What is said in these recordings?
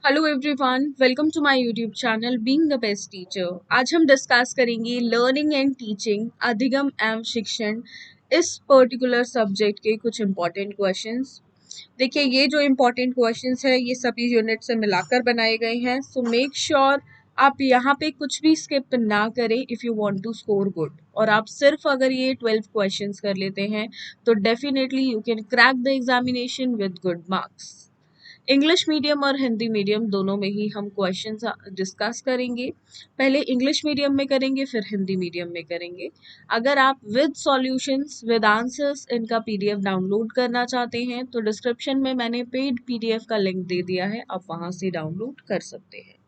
Hello everyone, welcome to my YouTube channel being the best teacher. आज हम discuss करेंगे learning and teaching अधिगम एवं शिक्षण इस पर्टिकुलर सब्जेक्ट के कुछ इम्पॉर्टेंट क्वेश्चंस। देखिए, ये जो इम्पॉर्टेंट क्वेश्चंस है ये सभी यूनिट से मिलाकर बनाए गए हैं, सो मेक श्योर आप यहाँ पे कुछ भी स्किप ना करें if you want to score good. और आप सिर्फ अगर ये 12 क्वेश्चंस कर लेते हैं तो definitely you can crack the examination with good marks. English medium और हिंदी मीडियम दोनों में ही हम क्वेश्चंस डिस्कस करेंगे। पहले इंग्लिश मीडियम में करेंगे, फिर हिंदी मीडियम में करेंगे। अगर आप विद सॉल्यूशंस विद आंसर्स इनका पीडीएफ डाउनलोड करना चाहते हैं तो डिस्क्रिप्शन में मैंने पेड पीडीएफ का लिंक दे दिया है, आप वहां से डाउनलोड कर सकते हैं।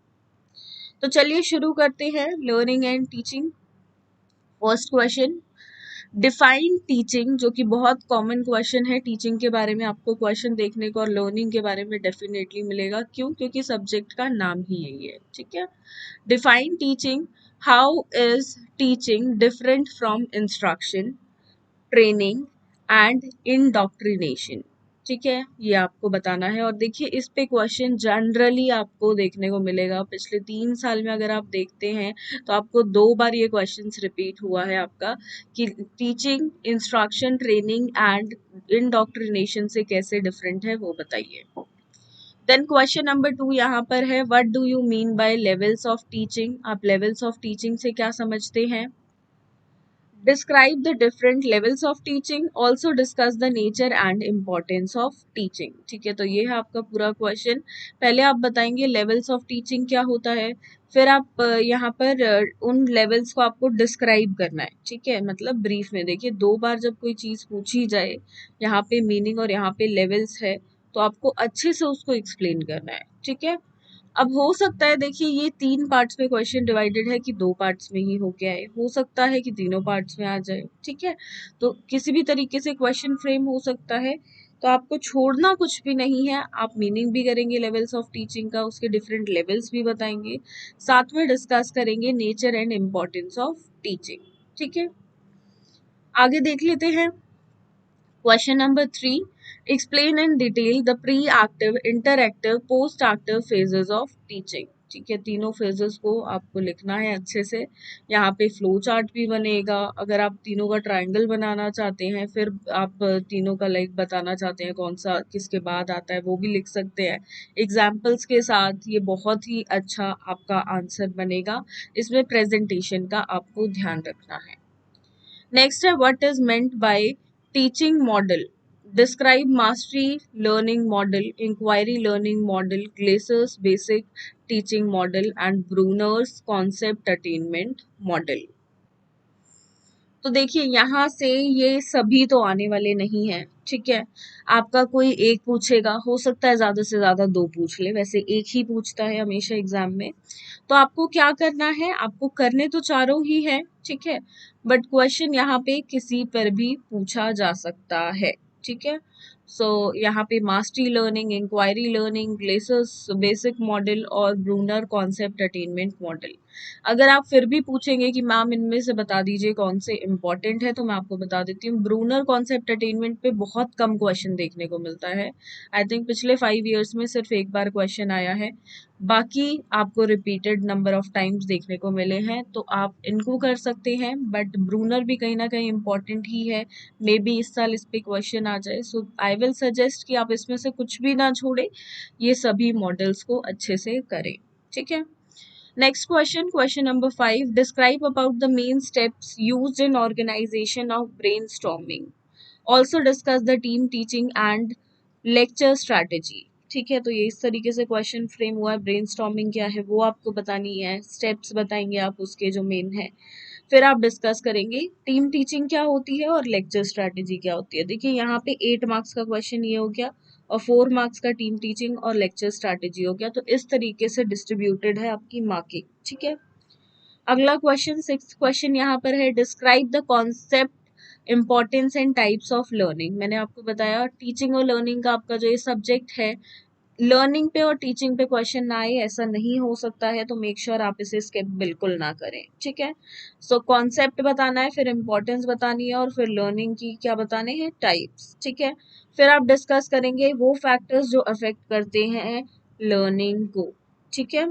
तो चलिए शुरू करते हैं learning and teaching. First question, define teaching, जो कि बहुत कॉमन क्वेश्चन है। टीचिंग के बारे में आपको क्वेश्चन देखने को और लर्निंग के बारे में डेफिनेटली मिलेगा। क्यों? क्योंकि सब्जेक्ट का नाम ही यही है। ठीक है, define teaching. How is teaching different from instruction, training and indoctrination? ठीक है, ये आपको बताना है। और देखिए, इस पे क्वेश्चन जनरली आपको देखने को मिलेगा। पिछले 3 साल में अगर आप देखते हैं तो आपको 2 बार ये क्वेश्चन रिपीट हुआ है आपका कि teaching, instruction, training and indoctrination से कैसे डिफरेंट है वो बताइए। देन क्वेश्चन नंबर 2 यहाँ पर है, what do you mean by levels of teaching? आप लेवल्स ऑफ टीचिंग से क्या समझते हैं? Describe the different levels of teaching. Also discuss the nature and importance of teaching. ठीक है, तो ये है आपका पूरा क्वेश्चन। पहले आप बताएंगे लेवल्स ऑफ टीचिंग क्या होता है, फिर आप यहाँ पर उन लेवल्स को आपको डिस्क्राइब करना है। ठीक है, मतलब ब्रीफ में। देखिए, 2 बार जब कोई चीज़ पूछी जाए, यहाँ पे मीनिंग और यहाँ पे लेवल्स है, तो आपको अच्छे से उसको एक्सप्लेन करना है। ठीक है, अब हो सकता है, देखिए, ये 3 पार्ट्स में क्वेश्चन डिवाइडेड है कि 2 पार्ट्स में ही होके आए, हो सकता है कि तीनों पार्ट्स में आ जाए। ठीक है, तो किसी भी तरीके से क्वेश्चन फ्रेम हो सकता है, तो आपको छोड़ना कुछ भी नहीं है। आप मीनिंग भी करेंगे लेवल्स ऑफ टीचिंग का, उसके डिफरेंट लेवल्स भी बताएंगे, साथ में डिस्कस करेंगे nature and importance of teaching. ठीक है, आगे देख लेते हैं। Question number 3, explain in detail the pre active, interactive, post active phases of teaching. ठीक है, तीनों फेजेस को आपको लिखना है अच्छे से। यहाँ पे फ्लो चार्ट भी बनेगा। अगर आप तीनों का ट्रायंगल बनाना चाहते हैं, फिर आप तीनों का लाइक बताना चाहते हैं कौन सा किसके बाद आता है, वो भी लिख सकते हैं एग्जाम्पल्स के साथ। ये बहुत ही अच्छा आपका आंसर बनेगा। इसमें प्रेजेंटेशन का आपको ध्यान रखना है। नेक्स्ट है, what is meant by teaching model? Describe mastery learning model, inquiry learning model, Glaser's basic teaching model and Bruner's concept attainment model. तो देखिए, यहाँ से ये सभी तो आने वाले नहीं है। ठीक है, आपका कोई एक पूछेगा, हो सकता है ज्यादा से ज्यादा 2 पूछ ले, वैसे एक ही पूछता है हमेशा एग्जाम में। तो आपको क्या करना है, आपको करने तो चारों ही है। ठीक है, बट क्वेश्चन यहाँ पे किसी पर भी पूछा जा सकता है। ठीक है, सो यहाँ पे mastery learning, inquiry learning, Glaser's basic model और ब्रूनर कॉन्सेप्ट अटेनमेंट मॉडल। अगर आप फिर भी पूछेंगे कि मैम इनमें से बता दीजिए कौन से इंपॉर्टेंट है, तो मैं आपको बता देती हूँ। ब्रूनर कॉन्सेप्ट अटेनमेंट पे बहुत कम क्वेश्चन देखने को मिलता है। आई थिंक पिछले 5 ईयर्स में सिर्फ एक बार क्वेश्चन आया है, बाकी आपको रिपीटेड नंबर ऑफ टाइम्स देखने को मिले हैं। तो आप इनको कर सकते हैं, बट ब्रूनर भी कहीं ना कहीं इम्पॉर्टेंट ही है। मे बी इस साल इस पे क्वेश्चन आ जाए, सो आई विल सजेस्ट कि आप इसमें से कुछ भी ना छोड़े, ये सभी मॉडल्स को अच्छे से करें। ठीक है, next question, question number 5, describe about the main steps used in organization of brainstorming. Also discuss the team teaching and lecture strategy. ठीक है, तो ये इस तरीके से क्वेश्चन फ्रेम हुआ है। ब्रेनस्टॉर्मिंग क्या है वो आपको बतानी है, स्टेप्स बताएंगे आप उसके जो मेन है, फिर आप डिस्कस करेंगे टीम टीचिंग क्या होती है और लेक्चर स्ट्रैटेजी क्या होती है। देखिए, यहाँ पे 8 मार्क्स का क्वेश्चन ये हो गया और 4 मार्क्स का टीम टीचिंग और लेक्चर स्ट्रैटेजी हो गया। तो इस तरीके से डिस्ट्रीब्यूटेड है आपकी मार्किंग। ठीक है, अगला क्वेश्चन, 6th क्वेश्चन यहाँ पर है, describe the concept, importance and types of learning. मैंने आपको बताया टीचिंग और लर्निंग का आपका जो ये सब्जेक्ट है, लर्निंग पे और टीचिंग पे क्वेश्चन ना आए ऐसा नहीं हो सकता है, तो मेक श्योर आप इसे स्किप बिल्कुल ना करें। ठीक है, सो कॉन्सेप्ट बताना है, फिर इम्पोर्टेंस बतानी है और फिर लर्निंग की क्या बताने हैं, टाइप्स। ठीक है, फिर आप डिस्कस करेंगे वो फैक्टर्स जो अफेक्ट करते हैं लर्निंग को। ठीक है,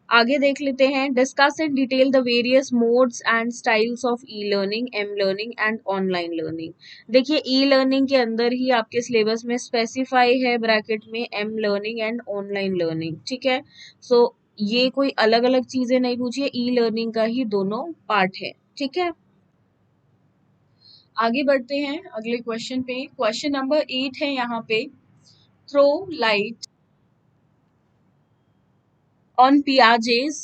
आगे देख लेते हैं। Discuss in detail the various modes and styles of e learning, am learning and online learning. देखिए ई लर्निंग के अंदर ही आपके सिलेबस में स्पेसिफाई है ब्रैकेट में am learning and online learning. ठीक है, सो ये कोई अलग अलग चीजें नहीं पूछिए, ई लर्निंग का ही दोनों पार्ट है। ठीक है, आगे बढ़ते हैं अगले क्वेश्चन पे। क्वेश्चन नंबर 8 है यहाँ पे, throw light on Piaget's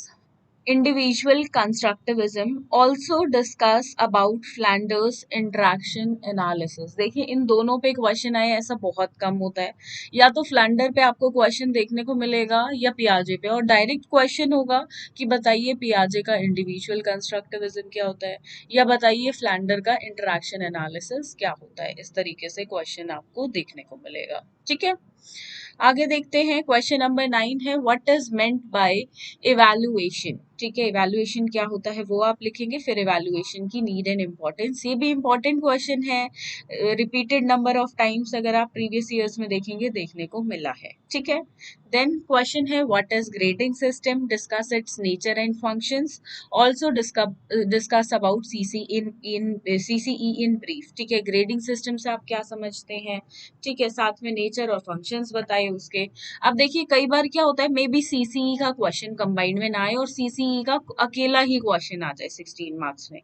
individual constructivism, also discuss about Flanders interaction analysis। देखिए इन दोनों पे क्वेश्चन आए ऐसा बहुत कम होता है, या तो फ्लैंडर पे आपको क्वेश्चन देखने को मिलेगा या पियाजे पे, और डायरेक्ट क्वेश्चन होगा कि बताइए पियाजे का इंडिविजुअल कंस्ट्रक्टिविज्म क्या होता है, या बताइए फ्लैंडर का इंटरेक्शन एनालिसिस क्या होता है। इस तरीके से क्वेश्चन आपको देखने को मिलेगा। ठीक है, आगे देखते हैं। क्वेश्चन नंबर 9 है, what is meant bye evaluation. ठीक है, इवैल्यूएशन क्या होता है वो आप लिखेंगे, फिर इवैल्यूएशन की नीड एंड इम्पोर्टेंस। ये भी इंपॉर्टेंट क्वेश्चन है, रिपीटेड नंबर ऑफ टाइम्स अगर आप प्रीवियस ईयर्स में देखेंगे देखने को मिला है। ठीक है, देन क्वेश्चन है, what is grading system, discuss it's nature and functions, also discuss about CCE in brief. ठीक है, ग्रेडिंग सिस्टम से आप क्या समझते हैं, ठीक है, साथ में नेचर और फंक्शंस बताए उसके। अब देखिए कई बार क्या होता है, मे बी सीसीई का क्वेश्चन कंबाइंड में ना आए और सीसीई का अकेला ही क्वेश्चन आ जाए 16 मार्क्स में।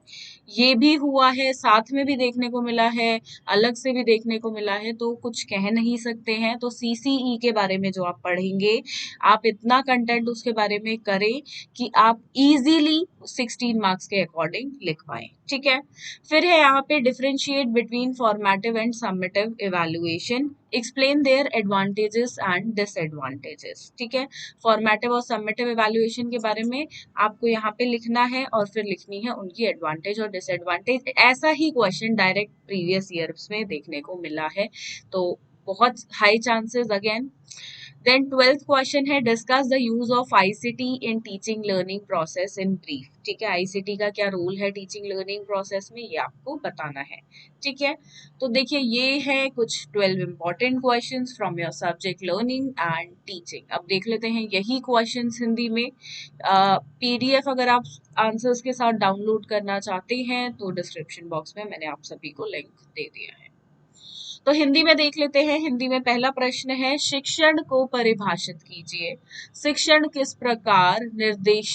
ये भी हुआ है, साथ में भी देखने को मिला है, अलग से भी देखने को मिला है, तो कुछ कह नहीं सकते हैं। तो सीसीई के बारे में जो आप पढ़ेंगे, आप इतना कंटेंट उसके बारे में करें कि आप इजीली 16 मार्क्स के अकॉर्डिंग लिख पाए। ठीक है, फिर है यहाँ पे, differentiate between formative and summative evaluation, explain their advantages and disadvantages. ठीक है, फॉर्मेटिव और समेटिव इवैल्यूएशन के बारे में आपको यहाँ पे लिखना है और फिर लिखनी है उनकी एडवांटेज और डिसएडवांटेज। ऐसा ही क्वेश्चन डायरेक्ट प्रीवियस ईयर्स में देखने को मिला है, तो बहुत high chances again. Then 12th question है, discuss the use of ICT in teaching learning process in brief. ठीक है, आईसीटी का क्या रोल है टीचिंग लर्निंग प्रोसेस में, ये आपको बताना है। ठीक है, तो देखिए ये है कुछ 12 important questions from your subject learning and teaching. अब देख लेते हैं यही क्वेश्चंस हिंदी में। पीडीएफ अगर आप आंसर्स के साथ डाउनलोड करना चाहते हैं तो डिस्क्रिप्शन बॉक्स में मैंने आप सभी को लिंक दे दिया है। तो हिंदी में देख लेते हैं। हिंदी में पहला प्रश्न है, शिक्षण को परिभाषित कीजिए। शिक्षण किस प्रकार निर्देश,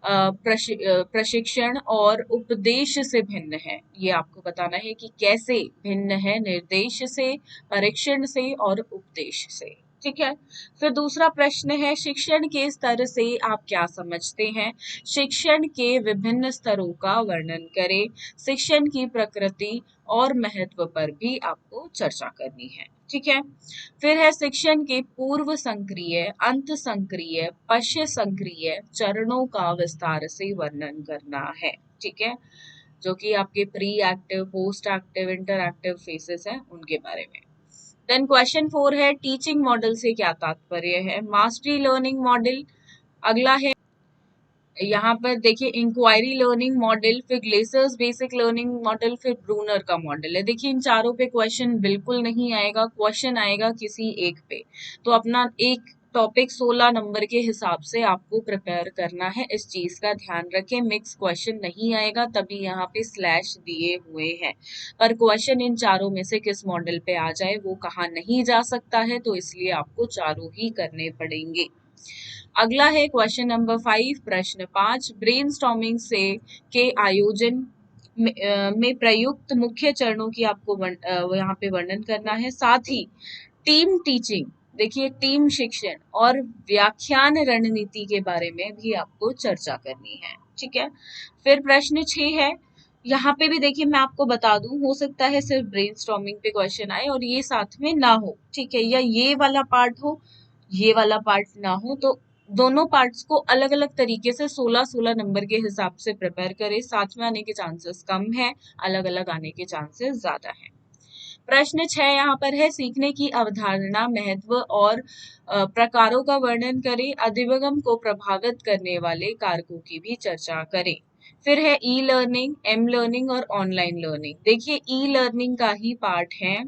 प्रशिक्षण और उपदेश से भिन्न है। ये आपको बताना है कि कैसे भिन्न है निर्देश से, परीक्षण से और उपदेश से। ठीक है, फिर दूसरा प्रश्न है, शिक्षण के स्तर से आप क्या समझते हैं। शिक्षण के विभिन्न स्तरों का वर्णन करें। शिक्षण की प्रकृति और महत्व पर भी आपको चर्चा करनी है। ठीक है, फिर है, शिक्षण के पूर्व संक्रिय, अंत संक्रिय, पश्य संक्रिय चरणों का विस्तार से वर्णन करना है। ठीक है, जो कि आपके pre active, post active, inter active faces हैं उनके बारे में। देन क्वेश्चन 4 है, टीचिंग मॉडल से क्या तात्पर्य है। Mastery learning model. अगला है यहाँ पर देखिए, इंक्वायरी लर्निंग मॉडल, फिर ग्लेसर्स बेसिक लर्निंग मॉडल, फिर ब्रूनर का मॉडल है। देखिए इन चारों पे क्वेश्चन बिल्कुल नहीं आएगा, क्वेश्चन आएगा किसी एक पे। तो अपना एक टॉपिक 16 नंबर के हिसाब से आपको प्रिपेयर करना है, इस चीज का ध्यान रखें। मिक्स क्वेश्चन नहीं आएगा, तभी यहाँ पे स्लैश दिए हुए हैं। पर क्वेश्चन इन चारों में से किस मॉडल पे आ जाए वो कहा नहीं जा सकता है, तो इसलिए आपको चारों ही करने पड़ेंगे। अगला है क्वेश्चन नंबर 5, प्रश्न 5, ब्रेनस्टॉर्मिंग से के आयोजन में प्रयुक्त मुख्य चरणों की आपको यहाँ पे वर्णन करना है। साथ ही टीम टीचिंग, देखिए टीम शिक्षण और व्याख्यान रणनीति के बारे में भी आपको चर्चा करनी है। ठीक है, फिर प्रश्न 6 है, यहाँ पे भी देखिए मैं आपको बता दूं, हो सकता है सिर्फ ब्रेनस्टॉर्मिंग पे क्वेश्चन आए और ये साथ में ना हो। ठीक है, या ये वाला पार्ट हो, ये वाला पार्ट ना हो, तो दोनों पार्ट्स को अलग अलग तरीके से 16-16 नंबर के हिसाब से प्रिपेयर करें। साथ में आने के चांसेस कम है, अलग अलग आने के चांसेस ज्यादा है। प्रश्न 6 यहाँ पर है, सीखने की अवधारणा, महत्व और प्रकारों का वर्णन करें। अधिगम को प्रभावित करने वाले कारकों की भी चर्चा करें। फिर है ई लर्निंग, एम लर्निंग और ऑनलाइन लर्निंग। देखिए ई लर्निंग का ही पार्ट है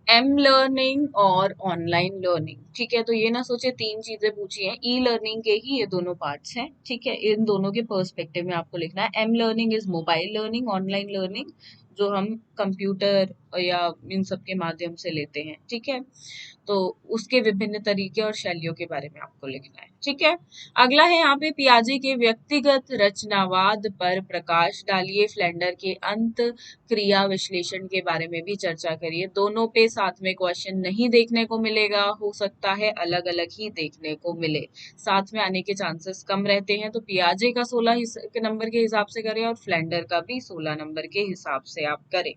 एम लर्निंग और ऑनलाइन लर्निंग, ठीक है। तो ये ना सोचे तीन चीजें पूछी हैं, ई लर्निंग के ही ये दोनों पार्ट्स हैं, ठीक है। इन दोनों के पर्सपेक्टिव में आपको लिखना है। Am learning is mobile learning, online learning जो हम कंप्यूटर या इन सब के माध्यम से लेते हैं, ठीक है। तो उसके विभिन्न तरीके और शैलियों के बारे में आपको लिखना है, ठीक है। अगला है यहाँ पे पियाजे के व्यक्तिगत रचनावाद पर प्रकाश डालिए, फ्लेंडर के अंत क्रिया विश्लेषण के बारे में भी चर्चा करिए। दोनों पे साथ में क्वेश्चन नहीं देखने को मिलेगा, हो सकता है अलग अलग ही देखने को मिले, साथ में आने के चांसेस कम रहते हैं। तो पियाजे का 16 नंबर के हिसाब से करें और फ्लेंडर का भी 16 नंबर के हिसाब से आप करें।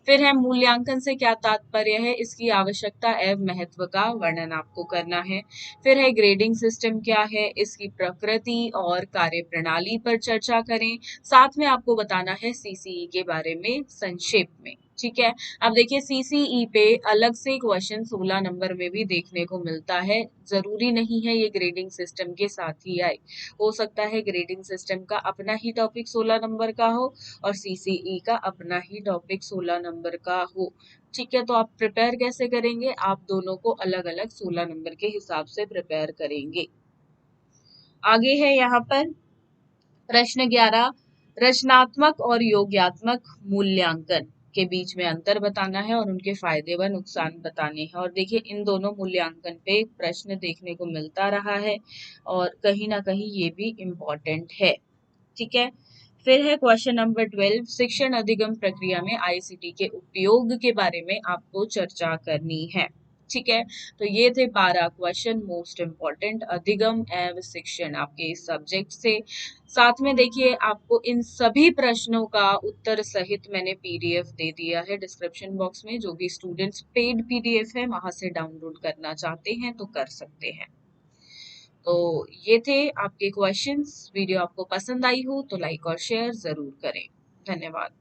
फिर है मूल्यांकन से क्या तात्पर्य है, इसकी आवश्यकता एवं महत्व का वर्णन आपको करना है। फिर है ग्रेडिंग सिस्टम क्या है, इसकी प्रकृति और कार्यप्रणाली पर चर्चा करें। साथ में आपको बताना है सीसीई के बारे में संक्षेप में, ठीक है। अब देखिए सीसीई पे अलग से क्वेश्चन 16 नंबर में भी देखने को मिलता है, जरूरी नहीं है ये ग्रेडिंग सिस्टम के साथ ही आए। हो सकता है ग्रेडिंग सिस्टम का अपना ही टॉपिक 16 नंबर का हो और सीसीई का अपना ही टॉपिक 16 नंबर का हो, ठीक है। तो आप प्रिपेयर कैसे करेंगे, आप दोनों को अलग अलग 16 नंबर के हिसाब से प्रिपेयर करेंगे। आगे है यहाँ पर प्रश्न 11, रचनात्मक और योग्यात्मक मूल्यांकन के बीच में अंतर बताना है और उनके फायदे व नुकसान बताने हैं। और देखिए इन दोनों मूल्यांकन पे प्रश्न देखने को मिलता रहा है और कहीं ना कहीं ये भी इम्पोर्टेंट है, ठीक है। फिर है क्वेश्चन नंबर 12, शिक्षण अधिगम प्रक्रिया में आईसीटी के उपयोग के बारे में आपको चर्चा करनी है, ठीक है। तो ये थे 12 क्वेश्चन मोस्ट इम्पोर्टेंट अधिगम एवं शिक्षण आपके इस सब्जेक्ट से। साथ में देखिए आपको इन सभी प्रश्नों का उत्तर सहित मैंने पीडीएफ दे दिया है डिस्क्रिप्शन बॉक्स में, जो भी स्टूडेंट्स पेड पीडीएफ है वहां से डाउनलोड करना चाहते हैं तो कर सकते हैं। तो ये थे आपके क्वेश्चंस। वीडियो आपको पसंद आई हो तो लाइक और शेयर जरूर करें। धन्यवाद।